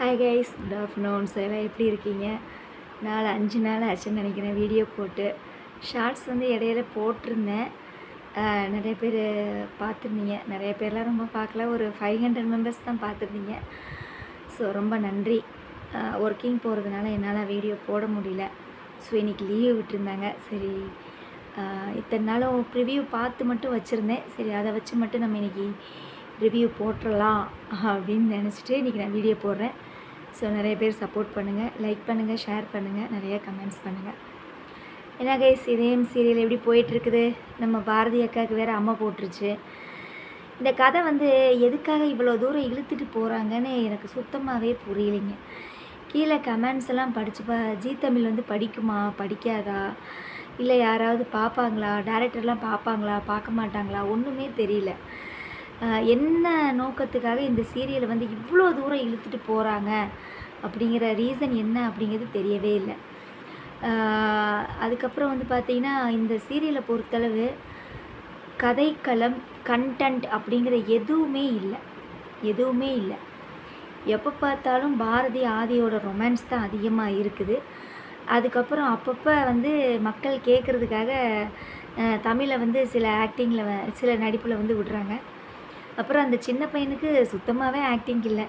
Hi guys, good afternoon. எல்லாம் எப்படி இருக்கீங்க? 5 நாள் ஆச்சுன்னு நினைக்கிறேன் வீடியோ போட்டு. ஷார்ட்ஸ் வந்து இடையில போட்டிருந்தேன். நிறைய பேர் பார்த்துருந்தீங்க. நிறைய பேர்லாம் ரொம்ப பார்க்கல. ஒரு 500 மெம்பர்ஸ் தான் பார்த்துருந்தீங்க. ஸோ ரொம்ப நன்றி. ஒர்க்கிங் போகிறதுனால என்னால் வீடியோ போட முடியல. ஸோ இன்றைக்கி லீவ் விட்டுருந்தாங்க. சரி, இத்தனை நாளும் ப்ரிவ்யூ பார்த்து மட்டும் வச்சுருந்தேன். சரி, அதை வச்சு மட்டும் நம்ம இன்றைக்கி ரிவ்யூ போட்டுடலாம் அப்படின்னு நினச்சிட்டு இன்றைக்கி நான் வீடியோ போடுறேன். ஸோ நிறைய பேர் சப்போர்ட் பண்ணுங்கள், லைக் பண்ணுங்கள், ஷேர் பண்ணுங்கள், நிறைய கமெண்ட்ஸ் பண்ணுங்கள். என்ன கைஸ், இதயம் சீரியல் எப்படி போயிட்டுருக்குது? நம்ம பாரதி அக்காவுக்கு வேறு அம்மா போட்டுருச்சு. இந்த கதை வந்து எதுக்காக இவ்வளோ தூரம் இழுத்துட்டு போகிறாங்கன்னு எனக்கு சுத்தமாகவே புரியலைங்க. கீழே கமெண்ட்ஸ் எல்லாம் ஜீ தமிழ் வந்து படிக்குமா, படிக்காதா, இல்லை யாராவது பார்ப்பாங்களா, டேரக்டர்லாம் பார்ப்பாங்களா, பார்க்க மாட்டாங்களா, ஒன்றுமே தெரியல. என்ன நோக்கத்துக்காக இந்த சீரியலை வந்து இவ்வளோ தூரம் இழுத்துட்டு போகிறாங்க அப்படிங்கிற ரீசன் என்ன அப்படிங்கிறது தெரியவே இல்லை. அதுக்கப்புறம் வந்து பார்த்திங்கன்னா, இந்த சீரியலை பொறுத்தளவு கதைக்களம், கண்டென்ட் அப்படிங்கிற எதுவுமே இல்லை. எப்போ பார்த்தாலும் பாரதி ஆதியோட ரொமான்ஸ் தான் அதிகமாக இருக்குது. அதுக்கப்புறம் அப்பப்போ வந்து மக்கள் கேட்குறதுக்காக தமிழை வந்து சில ஆக்டிங்கில் சில நடிப்பில் வந்து விடுறாங்க. அப்புறம் அந்த சின்ன பையனுக்கு சுத்தமாகவே ஆக்டிங் இல்லை.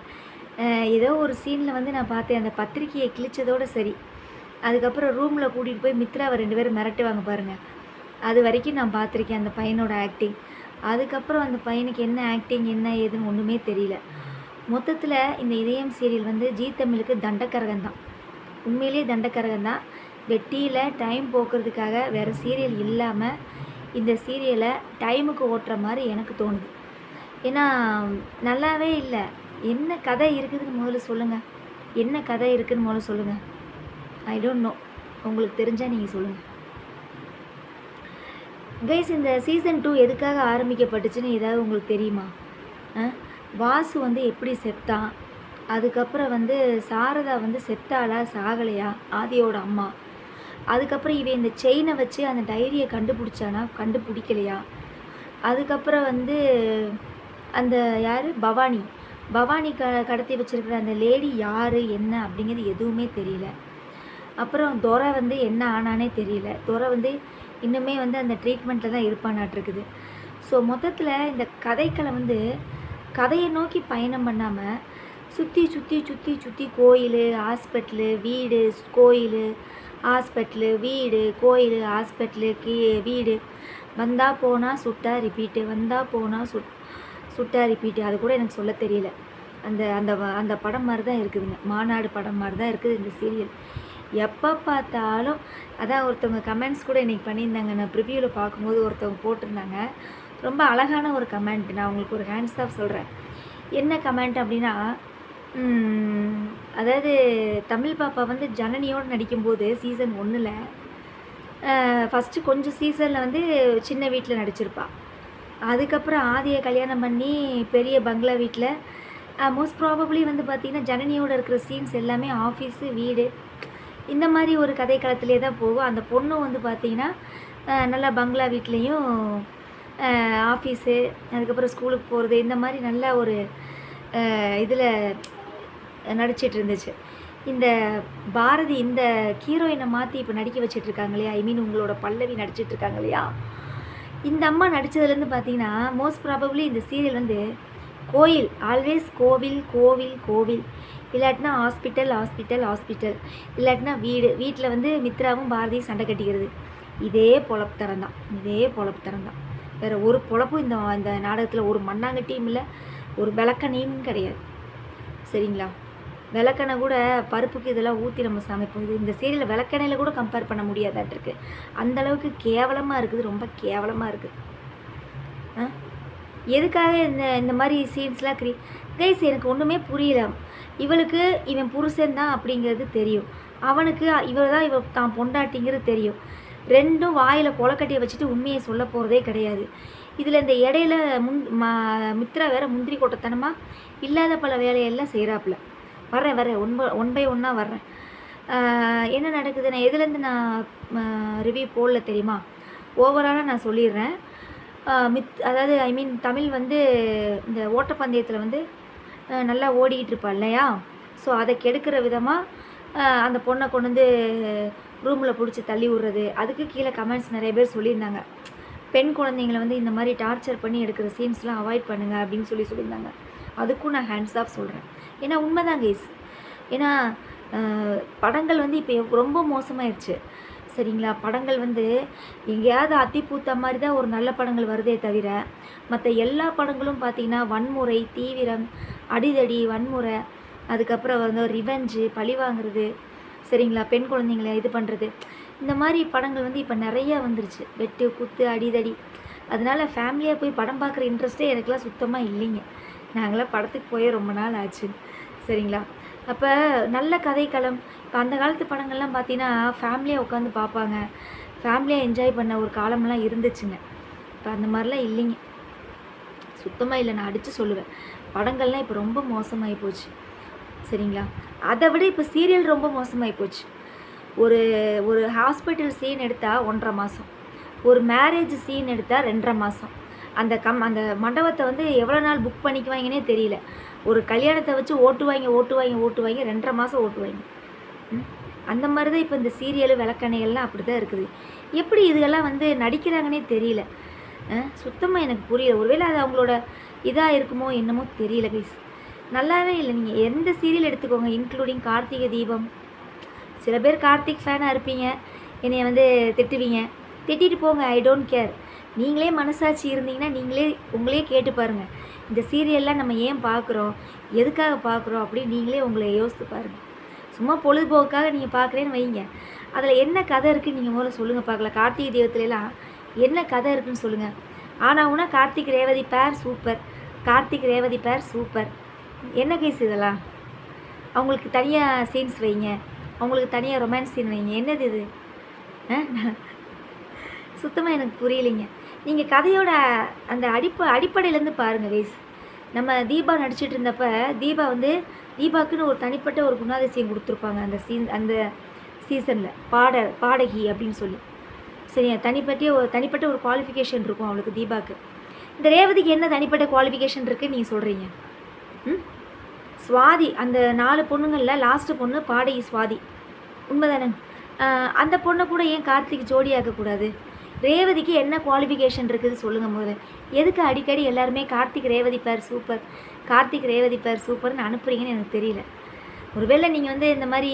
ஏதோ ஒரு சீனில் வந்து நான் பார்த்தேன், அந்த பத்திரிக்கையை கிழிச்சதோடு சரி. அதுக்கப்புறம் ரூமில் கூட்டிகிட்டு போய் மித்ராவை 2 பேரும் மிரட்டுவாங்க பாருங்கள், அது வரைக்கும் நான் பார்த்துருக்கேன் அந்த பையனோட ஆக்டிங். அதுக்கப்புறம் அந்த பையனுக்கு என்ன ஆக்டிங் என்ன ஏதுன்னு ஒன்றுமே தெரியல. மொத்தத்தில் இந்த இதயம் சீரியல் வந்து ஜீ தமிழுக்கு தண்டக்கரகம் தான். உண்மையிலேயே தண்டக்கரகம் தான். வெட்டியில் டைம் போக்குறதுக்காக வேறு சீரியல் இல்லாமல் இந்த சீரியலை டைமுக்கு ஓட்டுற மாதிரி எனக்கு தோணுது. ஏன்னா நல்லாவே இல்லை. என்ன கதை இருக்குதுன்னு முதல்ல சொல்லுங்கள். என்ன கதை இருக்குதுன்னு முதல்ல சொல்லுங்கள். ஐ டோன்ட் நோ, உங்களுக்கு தெரிஞ்சால் நீங்கள் சொல்லுங்கள் கைஸ். இந்த சீசன் 2 எதுக்காக ஆரம்பிக்கப்பட்டுச்சுன்னு ஏதாவது உங்களுக்கு தெரியுமா? வாசு வந்து எப்படி செத்தான், அதுக்கப்புறம் வந்து சாரதா வந்து செத்தாளா சாகலையா, ஆதியோட அம்மா, அதுக்கப்புறம் இவன் இந்த செயினை வச்சு அந்த டைரியை கண்டுபிடிச்சானா கண்டுபிடிக்கலையா, அதுக்கப்புறம் வந்து அந்த யார் பவானி கடத்தி வச்சுருக்கிற அந்த லேடி யார் என்ன அப்படிங்கிறது எதுவுமே தெரியல. அப்புறம் துரை வந்து என்ன ஆனானே தெரியல. துரை வந்து இன்னுமே வந்து அந்த ட்ரீட்மெண்ட்டில் தான் இருப்பானாட்டிருக்குது. ஸோ மொத்தத்தில் இந்த கதைக்களை வந்து கதையை நோக்கி பயணம் பண்ணாமல் சுற்றி கோயில், ஹாஸ்பிட்டலு, வீடு, கோயில், ஹாஸ்பிட்டலு, வீடு, கோயில், ஹாஸ்பிட்டலு, வீடு, வந்தால் போனால் சுட்டா ரிப்பீட்டு, வந்தால் போனால் சுட்டா ரிப்பீட்டு. அது கூட எனக்கு சொல்ல தெரியல. அந்த அந்த அந்த படம் மாதிரி தான் இருக்குதுங்க. மாநாடு படம் மாதிரி தான் இருக்குது இந்த சீரியல். எப்போ பார்த்தாலும் அதான் ஒருத்தவங்க கமெண்ட்ஸ் கூட இன்றைக்கி பண்ணியிருந்தாங்க. நான் ப்ரிவியூவில் பார்க்கும்போது ஒருத்தவங்க போட்டிருந்தாங்க, ரொம்ப அழகான ஒரு கமெண்ட். நான் உங்களுக்கு ஒரு ஹேண்ட்ஸ் ஆஃப் சொல்கிறேன். என்ன கமெண்ட் அப்படின்னா, அதாவது தமிழ் பாப்பா வந்து ஜனனியோடு நடிக்கும்போது சீசன் 1ல் ஃபஸ்ட்டு கொஞ்சம் சீசனில் வந்து சின்ன வீட்டில் நடிச்சிருப்பாள். அதுக்கப்புறம் ஆதியை கல்யாணம் பண்ணி பெரிய பங்களா வீட்டில் மோஸ்ட் ப்ராபப்ளி வந்து பார்த்திங்கன்னா ஜனனியோடு இருக்கிற சீன்ஸ் எல்லாமே ஆஃபீஸு, வீடு, இந்த மாதிரி ஒரு கதை களத்திலே தான் போகும். அந்த பொண்ணு வந்து பார்த்திங்கன்னா நல்லா பங்களா வீட்லேயும் ஆஃபீஸு, அதுக்கப்புறம் ஸ்கூலுக்கு போகிறது, இந்த மாதிரி நல்ல ஒரு இதில் நடிச்சிட்டு இருந்துச்சு. இந்த பாரதி இந்த ஹீரோயினை மாற்றி இப்போ நடிக்க வச்சிட்ருக்காங்க இல்லையா, ஐ மீன் உங்களோட பல்லவி நடிச்சிட்ருக்காங்க இல்லையா, இந்த அம்மா நடித்ததுலேருந்து பார்த்தீங்கன்னா மோஸ்ட் ப்ராபப்ளி இந்த சீரியல் வந்து கோயில், ஆல்வேஸ் கோவில், இல்லாட்டினா ஹாஸ்பிட்டல், இல்லாட்டினா வீட்டில் வந்து மித்ராவும் பாரதியும் சண்டை கட்டிக்கிறது. இதே பொழப்பு தரம் தான். வேறு ஒரு பொழப்பும் இந்த நாடகத்தில் ஒரு மண்ணாங்கட்டியும் இல்லை, ஒரு விளக்கணையும் கிடையாது. சரிங்களா? விளக்கெண்ணெய் கூட பருப்புக்கு இதெல்லாம் ஊற்றி நம்ம சமைப்போம். இந்த சீரியலில் விளக்கெண்ணையில் கூட கம்பேர் பண்ண முடியாதாட்டிருக்கு. அந்தளவுக்கு கேவலமாக இருக்குது, ரொம்ப கேவலமாக இருக்குது. எதுக்காக இந்த மாதிரி சீன்ஸ்லாம் கைஸ் எனக்கு ஒன்றுமே புரியல. இவளுக்கு இவன் புருஷன் தான் அப்படிங்கிறது தெரியும், அவனுக்கு இவர் தான் பொண்டாட்டிங்கிறது தெரியும். ரெண்டும் வாயில் கொலக்கட்டியை வச்சுட்டு உண்மையை சொல்ல போகிறதே கிடையாது. இதில் இந்த இடையில மித்ரா வேறு முந்திரி கொட்டத்தனமாக இல்லாத பல வேலையெல்லாம் செய்கிறாப்புல. வரேன் ஒன் பை ஒன்னாக வர்றேன். என்ன நடக்குது, நான் எதுலேருந்து நான் ரிவ்யூ போடல தெரியுமா? ஓவராலாக நான் சொல்லிடுறேன். அதாவது தமிழ் வந்து இந்த ஓட்டப்பந்தயத்தில் வந்து நல்லா ஓடிக்கிட்டு இருப்பாள் இல்லையா, ஸோ அதை கெடுக்கிற விதமாக அந்த பொண்ணை கொண்டு வந்து ரூமில் பிடிச்சி தள்ளி விட்றது. அதுக்கு கீழே கமெண்ட்ஸ் நிறைய பேர் சொல்லியிருந்தாங்க, பெண் குழந்தைங்களை வந்து இந்த மாதிரி டார்ச்சர் பண்ணி எடுக்கிற சீன்ஸ்லாம் அவாய்ட் பண்ணுங்கள் அப்படின்னு சொல்லியிருந்தாங்க. அதுக்கும் நான் ஹேண்ட்ஸ் ஆஃப் சொல்கிறேன். ஏன்னா உண்மைதான் கைஸ். ஏன்னா படங்கள் வந்து இப்போ ரொம்ப மோசமாயிடுச்சு சரிங்களா. படங்கள் வந்து எங்கேயாவது அத்திப்பூத்த மாதிரி தான் ஒரு நல்ல படங்கள் வருதே தவிர மற்ற எல்லா படங்களும் பார்த்திங்கன்னா வன்முறை, தீவிரம், அடிதடி, வன்முறை, அதுக்கப்புறம் வந்து ரிவெஞ்சு, பழி வாங்குறது சரிங்களா, பெண் குழந்தைங்களை இது பண்ணுறது, இந்த மாதிரி படங்கள் வந்து இப்போ நிறையா வந்துருச்சு. வெட்டு, குத்து, அடிதடி. அதனால் ஃபேமிலியாக போய் படம் பார்க்குற இன்ட்ரெஸ்ட்டே எனக்குலாம் சுத்தமாக இல்லைங்க. நாங்களாம் படத்துக்கு போயே ரொம்ப நாள் ஆச்சு சரிங்களா. அப்போ நல்ல கதைக்களம், இப்போ அந்த காலத்து படங்கள்லாம் பார்த்தீங்கன்னா ஃபேமிலியாக உட்காந்து பார்ப்பாங்க, ஃபேமிலியாக என்ஜாய் பண்ண ஒரு காலமெல்லாம் இருந்துச்சுங்க. இப்போ அந்த மாதிரிலாம் இல்லைங்க, சுத்தமாக இல்லை. நான் அடித்து சொல்லுவேன், படங்கள்லாம் இப்போ ரொம்ப மோசமாகி போச்சு சரிங்களா. அதை விட இப்போ சீரியல் ரொம்ப மோசமாகி போச்சு. ஒரு ஒரு ஹாஸ்பிட்டல் சீன் எடுத்தால் 1.5 மாதம், ஒரு மேரேஜ் சீன் எடுத்தால் 2.5 மாதம். அந்த மண்டபத்தை வந்து எவ்வளோ நாள் புக் பண்ணிக்குவாங்கன்னே தெரியல. ஒரு கல்யாணத்தை வச்சு ஓட்டுவாங்க 2.5 மாதம் ஓட்டுவாங்க. அந்த மாதிரி தான் இப்போ இந்த சீரியலு விளக்கணைகள்லாம் அப்படி தான் இருக்குது. எப்படி இதுகெல்லாம் வந்து நடிக்கிறாங்கன்னே தெரியல. சுத்தமாக எனக்கு புரியல. ஒருவேளை அது அவங்களோட இதாக இருக்குமோ என்னமோ தெரியல கைஸ். நல்லாவே இல்லை. நீங்கள் எந்த சீரியல் எடுத்துக்கோங்க, இன்க்ளூடிங் கார்த்திகை தீபம். சில பேர் கார்த்திக் ஃபேனாக இருப்பீங்க, என்னை வந்து திட்டுவீங்க, திட்டிட்டு போங்க, ஐ டோன்ட் கேர். நீங்களே மனசாட்சி இருந்தீங்கன்னா நீங்களே உங்களே கேட்டு பாருங்கள், இந்த சீரியல்லாம் நம்ம ஏன் பார்க்குறோம், எதுக்காக பார்க்குறோம் அப்படின்னு நீங்களே உங்களை யோசித்து பாருங்கள். சும்மா பொழுதுபோக்காக நீங்கள் பார்க்குறேன்னு வைங்க, அதில் என்ன கதை இருக்குதுன்னு நீங்கள் முதல்ல சொல்லுங்கள் பார்க்கலாம். கார்த்திகை தீபத்துலலாம் என்ன கதை இருக்குதுன்னு சொல்லுங்கள். ஆனால் கார்த்திக் ரேவதி பேர் சூப்பர், கார்த்திக் ரேவதி பேர் சூப்பர். என்ன கேஸ் இதெல்லாம்? அவங்களுக்கு தனியாக சீன்ஸ் வைங்க, அவங்களுக்கு தனியாக ரொமான்ஸ் சீன் வைங்க. என்னது இது? சுத்தமாக எனக்கு புரியலைங்க. நீங்கள் கதையோட அந்த அடிப்படையிலேருந்து பாருங்கள் வேஸ். நம்ம தீபா நடிச்சிட்டு இருந்தப்போ தீபாவுக்குன்னு ஒரு தனிப்பட்ட ஒரு குணாதிசயம் கொடுத்துருப்பாங்க அந்த சீசனில், பாடகி அப்படின்னு சொல்லி. சரியா, தனிப்பட்ட ஒரு குவாலிஃபிகேஷன் இருக்கும் அவளுக்கு, தீபாவுக்கு. இந்த ரேவதிக்கு என்ன தனிப்பட்ட குவாலிஃபிகேஷன் இருக்குதுன்னு நீங்கள் சொல்கிறீங்க? சுவாதி, அந்த 4 பொண்ணுங்களில் லாஸ்ட்டு பொண்ணு பாடகி சுவாதி, உண்மைதானே? அந்த பொண்ணை கூட ஏன் கார்த்திக் ஜோடியாக்கக்கூடாது? ரேவதிக்கு என்ன குவாலிஃபிகேஷன் இருக்குது சொல்லுங்கள் முதல்ல. எதுக்கு அடிக்கடி எல்லாருமே கார்த்திக் ரேவதி பேர் சூப்பர், கார்த்திக் ரேவதி பேர் சூப்பர்னு அனுப்புகிறீங்கன்னு எனக்கு தெரியல. ஒருவேளை நீங்கள் வந்து இந்த மாதிரி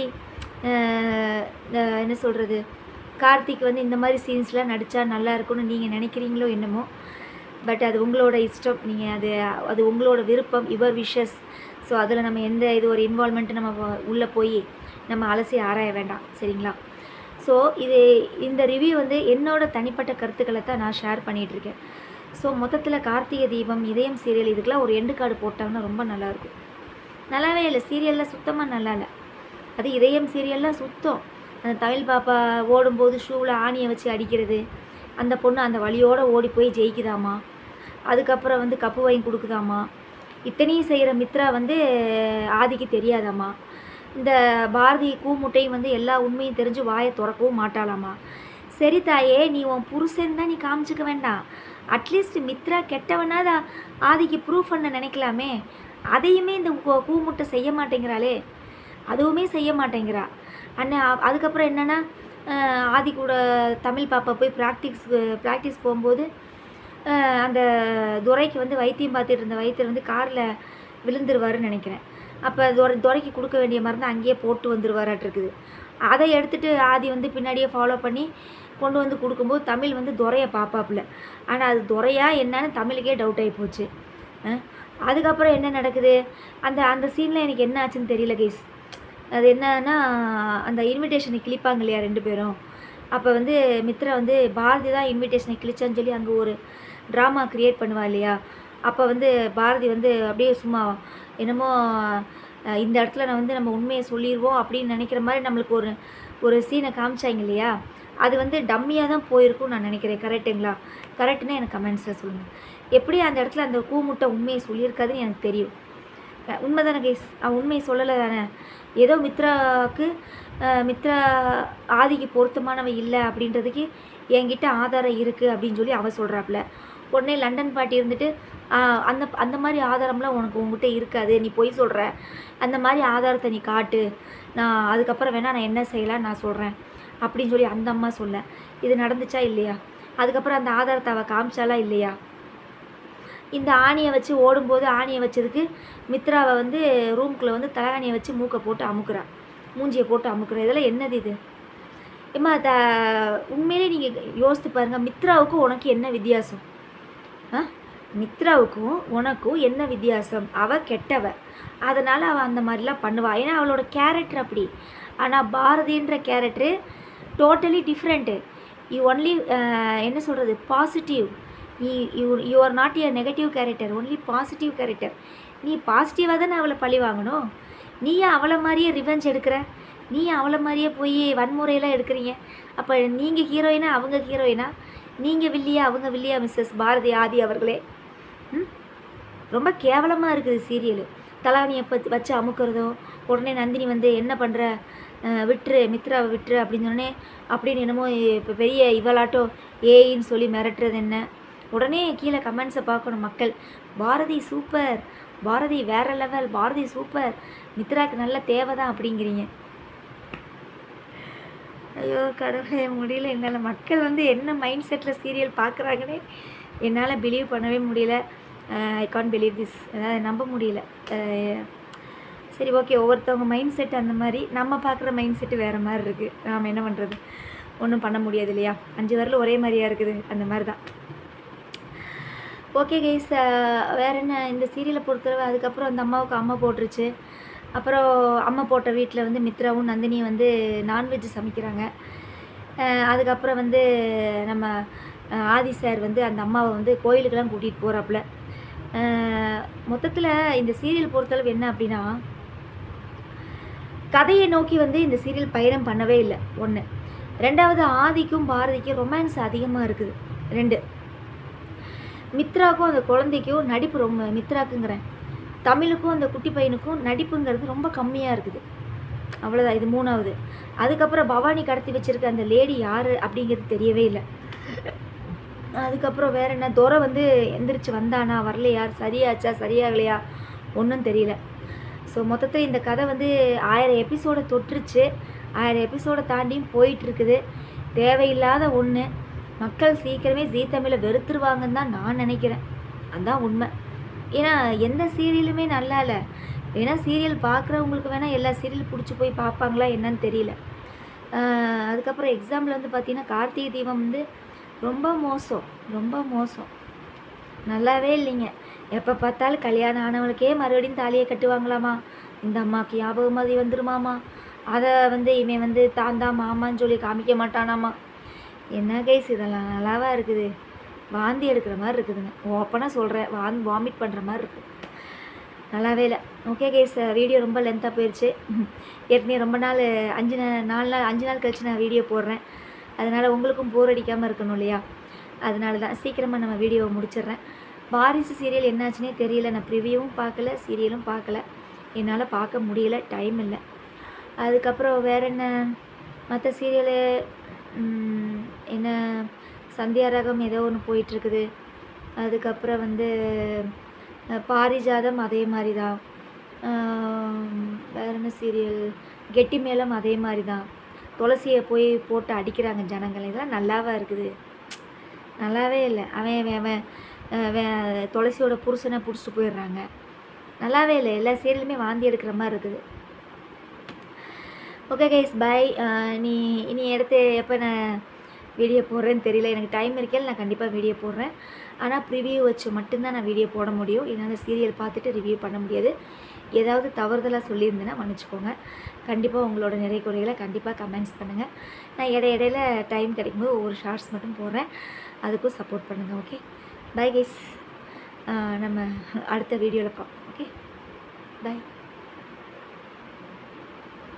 என்ன சொல்கிறது, கார்த்திக் வந்து இந்த மாதிரி சீன்ஸ்லாம் நடித்தா நல்லா இருக்கும்னு நீங்கள் நினைக்கிறீங்களோ என்னமோ. பட் அது உங்களோட இஷ்டம், நீங்கள் அது உங்களோட விருப்பம், யுவர் விஷஸ். ஸோ அதில் நம்ம எந்த ஒரு இன்வால்மெண்ட்டு நம்ம உள்ளே போய் நம்ம அலசி ஆராய வேண்டாம் சரிங்களா. ஸோ இந்த ரிவ்யூ வந்து என்னோட தனிப்பட்ட கருத்துக்களை தான் நான் ஷேர் பண்ணிகிட்ருக்கேன். ஸோ மொத்தத்தில் கார்த்திகை தீபம், இதயம் சீரியல் இதுக்கெலாம் ஒரு எண்டு கார்டு போட்டாங்கன்னா ரொம்ப நல்லாயிருக்கும். நல்லாவே இல்லை, சீரியலில் சுத்தமாக நல்லா இல்லை. அது இதயம் சீரியல்லாம் சுத்தம். அந்த தமிழ் பாப்பா ஓடும்போது ஷூவில் ஆணியை வச்சு அடிக்கிறது, அந்த பொண்ணு அந்த வழியோடு ஓடி போய் ஜெயிக்குதாமா, அதுக்கப்புறம் வந்து கப்பு வாங்கி கொடுக்குதாமா, இத்தனையும் செய்கிற மித்ரா வந்து ஆதிக்கு தெரியாதாம்மா, இந்த பாரதி கூமுட்டையும் வந்து எல்லா உண்மையும் தெரிஞ்சு வாயை திறக்கவும் மாட்டாளாமா. சரி தாயே, நீ உன் புருஷன் தான் நீ காமிச்சிக்க வேண்டாம், அட்லீஸ்ட் மித்ரா கெட்டவனாத ஆதிக்கு ப்ரூஃப் பண்ண நினைக்கலாமே. அதையுமே இந்த கூமுட்டை செய்ய மாட்டேங்கிறாளே, அதுவுமே செய்ய மாட்டேங்கிறா. அதுக்கப்புறம் என்னென்னா, ஆதி கூட தமிழ் பாப்பா போய் ப்ராக்டிஸ் போகும்போது அந்த துரைக்கு வந்து வைத்தியம் பார்த்துட்டு இருந்த வைத்தியர் வந்து காரில் விழுந்துருவாருன்னு நினைக்கிறேன். அப்போ துரைக்கு கொடுக்க வேண்டிய மருந்து அங்கேயே போட்டு வந்துடுவாராட்டிருக்குது. அதை எடுத்துகிட்டு ஆதி வந்து பின்னாடியே ஃபாலோ பண்ணி கொண்டு வந்து கொடுக்கும்போது தமிழ் வந்து துரையை பார்ப்பாப்புல. ஆனால் அது துரையா என்னன்னு தமிழுக்கே டவுட் ஆகி போச்சு. அதுக்கப்புறம் என்ன நடக்குது, அந்த சீனில் எனக்கு என்ன ஆச்சுன்னு தெரியல கைஸ். அது என்னன்னா, அந்த இன்விடேஷனை கிழிப்பாங்க இல்லையா 2 பேரும். அப்போ வந்து மித்ரா வந்து பாரதி தான் இன்விடேஷனை கிழிச்சான்னு சொல்லி அங்கே ஒரு ட்ராமா க்ரியேட் பண்ணுவா இல்லையா. அப்போ வந்து பாரதி வந்து அப்படியே சும்மா என்னமோ இந்த இடத்துல நம்ம உண்மையை சொல்லிடுவோம் அப்படின்னு நினைக்கிற மாதிரி நம்மளுக்கு ஒரு சீனை காமிச்சாங்க இல்லையா. அது வந்து டம்மியாக தான் போயிருக்கும்னு நான் நினைக்கிறேன். கரெக்டுங்களா? கரெக்டுன்னு எனக்கு கமெண்ட்ஸில் சொல்லுங்கள். எப்படி அந்த இடத்துல அந்த கூமுட்டை உண்மையை சொல்லியிருக்காதுன்னு எனக்கு தெரியும். உண்மை தானே கைஸ்? அவன் உண்மையை சொல்லலை தானே. ஏதோ மித்ரா ஆதிக்கு பொருத்தமானவ இல்லை அப்படின்றதுக்கு என்கிட்ட ஆதாரம் இருக்குது அப்படின்னு சொல்லி அவள் சொல்கிறாப்புல. உடனே லண்டன் பாட்டி இருந்துட்டு அந்த அந்த மாதிரி ஆதாரம்லாம் உங்ககிட்ட இருக்காது, நீ பொய் சொல்கிற, அந்த மாதிரி ஆதாரத்தை நீ காட்டு, நான் அதுக்கப்புறம் வேணால் நான் என்ன செய்யலான்னு நான் சொல்கிறேன் அப்படின்னு சொல்லி அந்த அம்மா சொல்ல. இது நடந்துச்சா இல்லையா? அதுக்கப்புறம் அந்த ஆதாரத்தை அவள் காமிச்சாலா இல்லையா? இந்த ஆணியை வச்சு ஓடும்போது ஆணியை வச்சதுக்கு மித்ராவை வந்து ரூம்குள்ளே வந்து தலகாணியை வச்சு மூக்கை போட்டு அமுக்குறா, மூஞ்சியை போட்டு அமுக்குறா. இதெல்லாம் என்னது இது? ஏம்மா உண்மையிலே நீங்கள் யோசித்து பாருங்கள், மித்ராவுக்கும் உனக்கு என்ன வித்தியாசம்? மித்ராவுக்கும் உனக்கும் என்ன வித்தியாசம்? அவள் கெட்டவ, அதனால் அவள் அந்த மாதிரிலாம் பண்ணுவாள், ஏன்னா அவளோட கேரக்டர் அப்படி. ஆனால் பாரதின்ற character totally different. You only என்ன சொல்கிறது, positive. You are not a negative character, only positive character. நீ பாசிட்டிவாக தானே அவளை பழி வாங்கணும். நீயே அவளை மாதிரியே ரிவெஞ்ச் எடுக்கிற, நீ அவளை மாதிரியே போய் வன்முறையெல்லாம் எடுக்கிறீங்க. அப்போ நீங்கள் ஹீரோயினா அவங்க ஹீரோயினா? நீங்கள் வில்லியா அவங்க வில்லியா? மிஸ்ஸஸ் பாரதி ஆதி அவர்களே, ரொம்ப கேவலமாக இருக்குது சீரியலு. தலானியை வச்சு அமுக்கிறதும், உடனே நந்தினி வந்து என்ன பண்ணுற, விட்டுரு மித்ராவை விட்டுரு அப்படின்னு சொன்னே, அப்படின்னு என்னமோ இப்போ பெரிய இவளாட்டோ ஏயின்னு சொல்லி மிரட்டுறது என்ன. உடனே கீழே கமெண்ட்ஸை பார்க்கணும் மக்கள், பாரதி சூப்பர், பாரதி வேறு லெவல், பாரதி சூப்பர், மித்ராவுக்கு நல்ல தேவை தான் அப்படிங்கிறீங்க. ஐயோ கடவுளே, முடியல என்னால். மக்கள் வந்து என்ன மைண்ட் செட்டில் சீரியல் பார்க்குறாங்கன்னே என்னால் பிலீவ் பண்ணவே முடியல. ஐ கான்ட் பிலீவ் திஸ், அதாவது நம்ப முடியல. சரி ஓகே, ஒவ்வொருத்தவங்க மைண்ட் செட் அந்த மாதிரி, நம்ம பார்க்குற மைண்ட் செட்டு வேறு மாதிரி இருக்குது. நாம் என்ன பண்ணுறது, ஒன்றும் பண்ண முடியாது இல்லையா? 5 வரலும் ஒரே மாதிரியாக இருக்குது, அந்த மாதிரி தான். ஓகே கைஸ், வேறு என்ன இந்த சீரியலை பொறுத்தளவு. அதுக்கப்புறம் அந்த அம்மாவுக்கு அம்மா போட்டுருச்சு. அப்புறம் அம்மா போட்ட வீட்டில் வந்து மித்ராவும் நந்தினியும் வந்து நான்வெஜ் சமைக்கிறாங்க. அதுக்கப்புறம் வந்து நம்ம ஆதி சார் வந்து அந்த அம்மாவை வந்து கோயிலுக்கெல்லாம் கூட்டிகிட்டு போகிறாப்புல. மொத்தத்தில் இந்த சீரியல் பொறுத்தளவு என்ன அப்படின்னா, கதையை நோக்கி வந்து இந்த சீரியல் பயணம் பண்ணவே இல்லை, ஒன்று. ரெண்டாவது, ஆதிக்கும் பாரதிக்கும் ரொமான்ஸ் அதிகமாக இருக்குது. 2, மித்ராவுக்கும் அந்த குழந்தைக்கும் நடிப்பு ரொம்ப, மித்ராக்குங்கிறேன், தமிழுக்கும் அந்த குட்டி பையனுக்கும் நடிப்புங்கிறது ரொம்ப கம்மியாக இருக்குது. அவ்வளோதான். இது 3வது. அதுக்கப்புறம் பவானி கடத்தி வச்சுருக்க அந்த லேடி யார் அப்படிங்கிறது தெரியவே இல்லை. அதுக்கப்புறம் வேறு என்ன, துரை வந்து எந்திரிச்சு வந்தானா வரலையா, சரியாச்சா சரியாகலையா, ஒன்றும் தெரியல. ஸோ மொத்தத்தில் இந்த கதை வந்து 1000 எபிசோடை தொற்றுச்சு, 1000 எபிசோடை தாண்டியும் போயிட்டுருக்குது. தேவையில்லாத ஒன்று. மக்கள் சீக்கிரமே ஜீ தமிழை வெறுத்துருவாங்கன்னு தான் நான் நினைக்கிறேன். அதுதான் உண்மை. ஏன்னா எந்த சீரியலுமே நல்லா இல்லை. வேணால் சீரியல் பார்க்குறவங்களுக்கு வேணால் எல்லா சீரியல் பிடிச்சி போய் பார்ப்பாங்களா என்னன்னு தெரியல. அதுக்கப்புறம் எக்ஸாம்பிள் வந்து பார்த்திங்கன்னா, கார்த்திகை தீபம் வந்து ரொம்ப மோசம், ரொம்ப மோசம், நல்லாவே இல்லைங்க. எப்போ பார்த்தாலும் கல்யாணம் ஆனவங்களுக்கே மறுபடியும் தாலியை கட்டுவாங்களாமா, இந்த அம்மாவுக்கு ஞாபகமாதி வந்துருமாமா, அதை வந்து இவன் வந்து தான் தான் மாமான்னு சொல்லி காமிக்க மாட்டானாமா. என்ன கைஸ் இதெல்லாம் நல்லாவா இருக்குது? வாந்தி எடுக்கிற மாதிரி இருக்குதுங்க, ஓப்பனாக சொல்கிறேன். வாமிட் பண்ணுற மாதிரி இருக்குது, நல்லாவே இல்லை. ஓகே கைஸ், வீடியோ ரொம்ப லென்த்தாக போயிடுச்சு. ஏற்கனவே ரொம்ப நாள் 5 நாள் கழிச்சு நான் வீடியோ போடுறேன். அதனால் உங்களுக்கும் போர் அடிக்காமல் இருக்கணும் இல்லையா? அதனால தான் சீக்கிரமாக நம்ம வீடியோவை முடிச்சிடுறேன். வாரிசு சீரியல் என்னாச்சுன்னே தெரியல. நான் ப்ரிவியூவும் பார்க்கல, சீரியலும் பார்க்கல, என்னால் பார்க்க முடியல, டைம் இல்லை. அதுக்கப்புறம் வேறு என்ன, மற்ற சீரியலு என்ன, சந்தியா ரகம் ஏதோ ஒன்று போயிட்டுருக்குது. அதுக்கப்புறம் வந்து பாரிஜாதம் அதே மாதிரி தான். வேறு என்ன சீரியல், கெட்டி மேளம் அதே மாதிரி தான். துளசியை போய் போட்டு அடிக்கிறாங்க ஜனங்கள். இதெல்லாம் நல்லாவா இருக்குது? நல்லாவே இல்லை. அவன் துளசியோட புருஷனை பிடிச்சிட்டு போயிடுறாங்க, நல்லாவே இல்லை. எல்லா சீரியலுமே வாந்தி எடுக்கிற மாதிரி இருக்குது. ஓகே கைஸ், பாய். இனி எடுத்து எப்போ நான் வீடியோ போடுறேன்னு தெரியல, எனக்கு டைம் இருக்கேன், நான் கண்டிப்பாக வீடியோ போடுறேன். ஆனால் ப்ரிவியூ வச்சு மட்டும்தான் நான் வீடியோ போட முடியும். என்னால் சீரியல் பார்த்துட்டு ரிவ்யூ பண்ண முடியாது. ஏதாவது தவறுதலாக சொல்லியிருந்தேன்னா மன்னிச்சிக்கோங்க. கண்டிப்பாக உங்களோட நிறை குறைகளை கண்டிப்பாக கமெண்ட்ஸ் பண்ணுங்கள். நான் இடையில டைம் கிடைக்கும்போது ஒவ்வொரு ஷார்ட்ஸ் மட்டும் போடுறேன், அதுக்கும் சப்போர்ட் பண்ணுங்கள். Okay, bye guys. நம்ம அடுத்த வீடியோவில் பார்ப்போம். Okay, by.